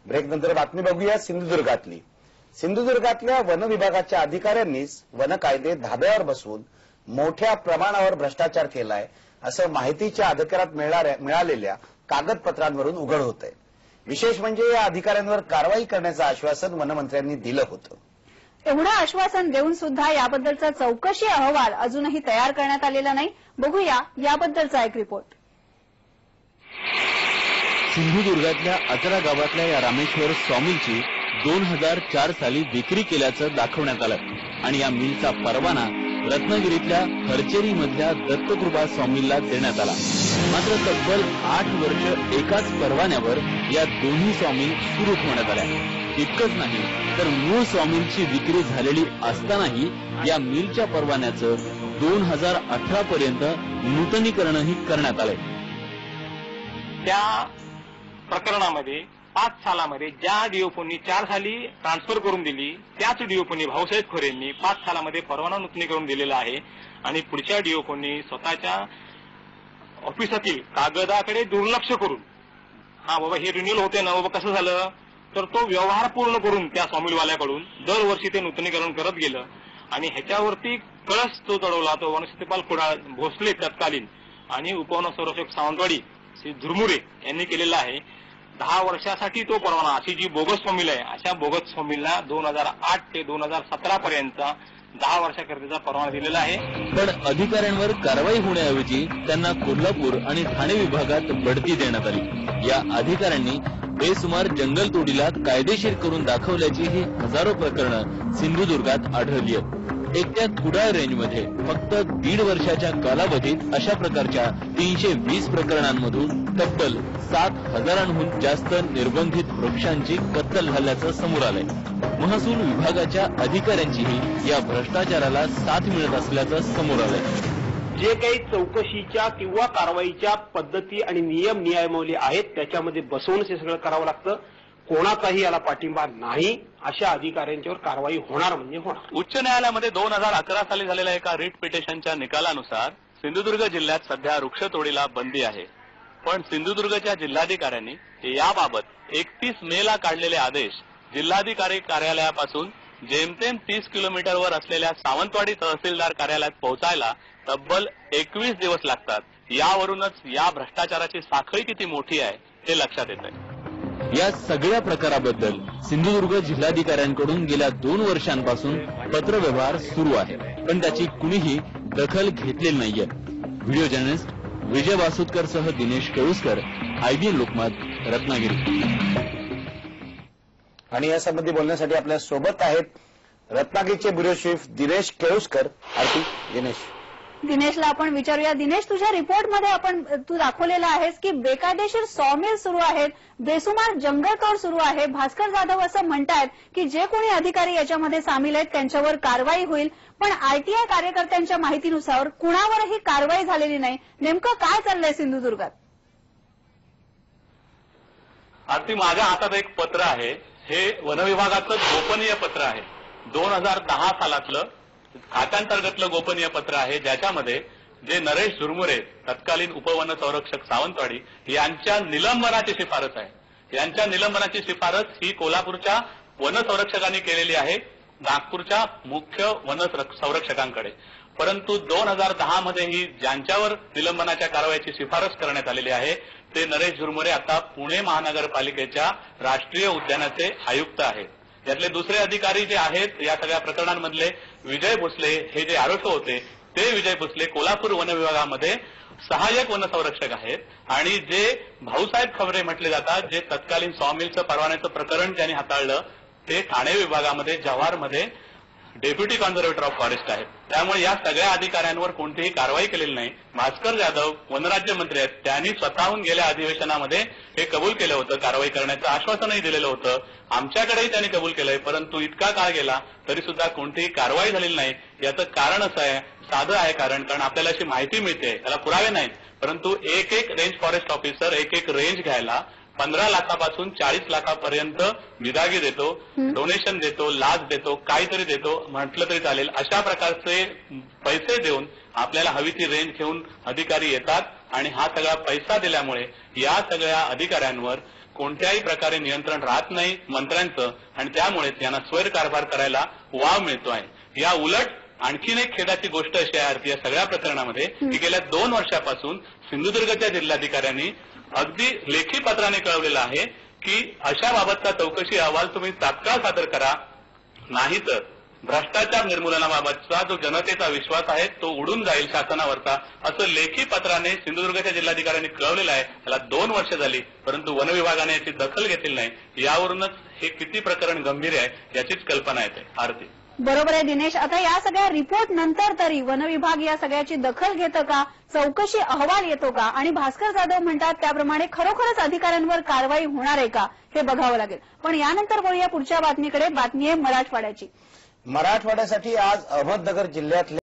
ब्रेकनंतर बातमी बघूया सिंधुदुर्गातली। सिंधुदुर्गातल्या वन विभागाच्या अधिकाऱ्यांनीच वन कायदे धाब्यावर बसवून मोठ्या प्रमाणावर भ्रष्टाचार केलाय असं माहितीच्या अधिकारात मिळालेल्या कागदपत्रांवरून उघड होतंय। विशेष म्हणजे या अधिकाऱ्यांवर कारवाई करण्याचं आश्वासन वनमंत्र्यांनी दिलं होतं। एवढं आश्वासन देऊन सुद्धा याबद्दलचा चौकशी अहवाल अजूनही तयार करण्यात आलेला नाही। बघूया याबद्दलचा एक रिपोर्ट। सिंधुदुर्गातल्या अचरा गावातल्या या रामेश्वर सॉमिलची 2004 साली विक्री केल्याचं दाखवण्यात आलं आणि या मिलचा परवाना रत्नागिरीतल्या हरचेरी मधल्या दत्तकृपा सॉमिलला देण्यात आला। मात्र तब्बल 8 वर्ष एकाच परवान्यावर या दोन्ही सॉमिल सुरू ठेवण्यात आल्या। इतकंच नाही तर मूळ सॉमिलची विक्री झालेली असतानाही या मिलच्या परवान्याचं 2018 पर्यंत नूतनीकरणही करण्यात आलंय। त्या प्रकरणामध्ये 5 सालामध्ये ज्या डीओपीनी 4 साली ट्रान्सफर करून दिली त्याच डीओपीनी भाऊसाहेब खोरेंनी 5 सालामध्ये परवाना नूतनीकरण दिलेला आहे आणि पुढच्या डीओपीनी स्वतःच्या ऑफिसातील कागदाकडे दुर्लक्ष करून हा बाबा हे रिन्यूअल होते ना बाबा कसं झालं तर तो व्यवहार पूर्ण करून त्या सॉमिलवाल्याकडून दरवर्षी ते नूतनीकरण करत गेलं आणि ह्याच्यावरती कळस तो चढवला तो वनशेतीपाल कुडाळ भोसले तत्कालीन आणि उपवन संरक्षक सावंतवाडी श्री झुरमुरे यांनी केलेला आहे। 10 वर्षासाठी तो परवाना अशी जी बोगस सॉमिल आहे अशा बोगस सॉमिलला 2008 ते 2017 पर्यंत 10 वर्षाकरिता परवाना दिलेला आहे। पण अधिकाऱ्यांवर कारवाई होण्याऐवजी त्यांना कोल्हापूर आणि ठाणे विभागात बढती देण्यात आली। या अधिकाऱ्यांनी बेसुमार जंगलतोडीला कायदेशीर करून दाखवल्याची ही हजारो प्रकरणं सिंधुदुर्गात आढळली आहेत। एकट्या कुडाळ रेंजमध्ये फक्त 1.5 वर्षाच्या कालावधीत अशा प्रकारच्या 320 प्रकरणांमधून तब्बल 7,000हून जास्त निर्बंधित वृक्षांची कत्तल झाल्याचं समोर आलंय। महसूल विभागाच्या अधिकाऱ्यांचीही या भ्रष्टाचाराला साथ मिळत असल्याचं समोर आलंय। जे काही चौकशीच्या किंवा कारवाईच्या पद्धती आणि नियम नियमावली आहेत त्याच्यामध्ये बसवूनच हे सगळं करावं लागतं। कोणाचाही याला पाठिंबा नाही अशा अधिकाऱ्यांच्यावर कारवाई होणार म्हणजे होणार। उच्च न्यायालयामध्ये 2011 साली झालेल्या एका रिट पिटिशनच्या निकालानुसार सिंधुदुर्ग जिल्ह्यात सध्या वृक्षतोडीला बंदी आहे। पण सिंधुदुर्गच्या जिल्हाधिकाऱ्यांनी याबाबत 31 मेला काढलेले आदेश जिल्हाधिकारी कार्यालयापासून जेमतेम 30 किलोमीटरवर असलेल्या सावंतवाडी तहसीलदार कार्यालयात पोहोचायला तब्बल 21 दिवस लागतात। यावरूनच या भ्रष्टाचाराची साखळी किती मोठी आहे हे लक्षात येतंय। या सगळ्या प्रकाराबद्दल सिंधुदुर्ग जिल्हाधिकाऱ्यांकडून गेल्या 2 वर्षांपासून पत्रव्यवहार सुरू आहे, पण त्याची कुणीही दखल घेतलेली नाहीये। व्हिडिओ जर्नलिस्ट विजय वासुदकर सह दिनेश केळुसकर, IBN लोकमत, रत्नागिरी। आणि यासंबंधी बोलण्यासाठी आपल्या सोबत आहेत रत्नागिरीचे ब्युरो चीफ दिनेश केळुसकर। दिनेशला आपण विचारूया। दिनेश, तुझ्या रिपोर्टमध्ये तू दाखवलेलं आहेस की बेकायदेशीर सॉमिल सुरू आहेत, बेसुमार जंगलतोड सुरू आहे। भास्कर जाधव असं म्हणतायत की जे कोणी अधिकारी याच्यामध्ये सामील आहेत त्यांच्यावर कारवाई होईल, पण RTI कार्यकर्त्यांच्या माहितीनुसार कुणावरही कारवाई झालेली नाही। नेमकं काय चाललंय सिंधुदुर्गात? आरती, माझ्या हातात एक पत्र आहे। हे वनविभागाचं गोपनीय पत्र आहे। 2010 सालातलं खात्यांतर्गतलं गोपनीय पत्र आहे, ज्याच्यामध्ये जे नरेश झुरमुरे तत्कालीन उपवन संरक्षक सावंतवाडी यांच्या निलंबनाची शिफारस आहे। यांच्या निलंबनाची शिफारस ही कोल्हापूरच्या वन संरक्षकांनी केलेली आहे नागपूरच्या मुख्य वन संरक्षकांकडे। परंतु 2010 मध्ये ही ज्यांच्यावर निलंबनाच्या कारवाईची शिफारस करण्यात आलेली आहे ते नरेश झुरमुरे आता पुणे महानगरपालिकेच्या राष्ट्रीय उद्यानाचे आयुक्त आहेत। यातले दुसरे अधिकारी जे आहेत या सगळ्या प्रकरणांमधले विजय भोसले हे जे आरोपी होते ते विजय भोसले कोल्हापूर वन विभागामध्ये सहाय्यक वन संरक्षक आहेत आणि जे भाऊसाहेब खबरे म्हटले जातात जे तत्कालीन सॉमिलचं परवान्याचं प्रकरण ज्यांनी हाताळलं ते ठाणे विभागामध्ये जव्हारमध्ये डेप्युटी कॉन्झर्वेटर ऑफ फॉरेस्ट आहेत। त्यामुळे या सगळ्या अधिकाऱ्यांवर कोणतीही कारवाई केलेली नाही। भास्कर जाधव वनराज्यमंत्री आहेत, त्यांनी स्वतःहून गेल्या अधिवेशनामध्ये हे कबूल केलं होतं, कारवाई करण्याचं आश्वासनही दिलेलं होतं। आमच्याकडेही त्यांनी कबूल केलंय, परंतु इतका काळ गेला तरी सुद्धा कोणतीही कारवाई झालेली नाही। याचं कारण असं आहे, साधं आहे कारण आपल्याला अशी माहिती मिळते, त्याला पुरावे नाहीत, परंतु एक रेंज फॉरेस्ट ऑफिसर एक रेंज घ्यायला 15 लाखापासून 40 लाखापर्यंत विदागी देतो, डोनेशन देतो, लाच देतो, काहीतरी देतो म्हटलं तरी चालेल। अशा प्रकारचे पैसे देऊन आपल्याला हवी ती रेंज घेऊन अधिकारी येतात आणि हा सगळा पैसा दिल्यामुळे या सगळ्या अधिकाऱ्यांवर कोणत्याही प्रकारे नियंत्रण राहत नाही मंत्र्यांचं आणि त्यामुळेच यांना स्वैरकारभार करायला वाव मिळतो आहे। या उलट आणखीन एक खेदाची गोष्ट अशी आहे आरती या सगळ्या प्रकरणामध्ये की गेल्या 2 वर्षापासून सिंधुदुर्गच्या जिल्हाधिकाऱ्यांनी अगदी लेखी पत्राने कळवलेलं आहे की अशा बाबतचा चौकशी अहवाल तुम्ही तात्काळ सादर करा, नाहीतर भ्रष्टाचार निर्मूलनाबाबतचा जो जनतेचा विश्वास आहे तो उडून जाईल शासनावरचा, असं लेखी पत्राने सिंधुदुर्गच्या जिल्हाधिकाऱ्यांनी कळवलेलं आहे। त्याला 2 वर्ष झाली परंतु वन विभागाने याची दखल घेतली नाही। यावरूनच हे किती प्रकरण गंभीर आहे याचीच कल्पना येते। आरती बरोबर आहे दिनेश, आता या सगळ्या रिपोर्ट नंतर तरी वन विभाग या सगळ्याची दखल घेतं का, चौकशी अहवाल येतो का आणि भास्कर जाधव म्हणतात त्याप्रमाणे खरोखरच अधिकाऱ्यांवर कारवाई होणार आहे का हे बघावं लागेल। पण यानंतर वळूया पुढच्या बातमीकडे। बातमी आहे मराठवाड्याची। मराठवाड्यासाठी आज अहमदनगर जिल्ह्यातले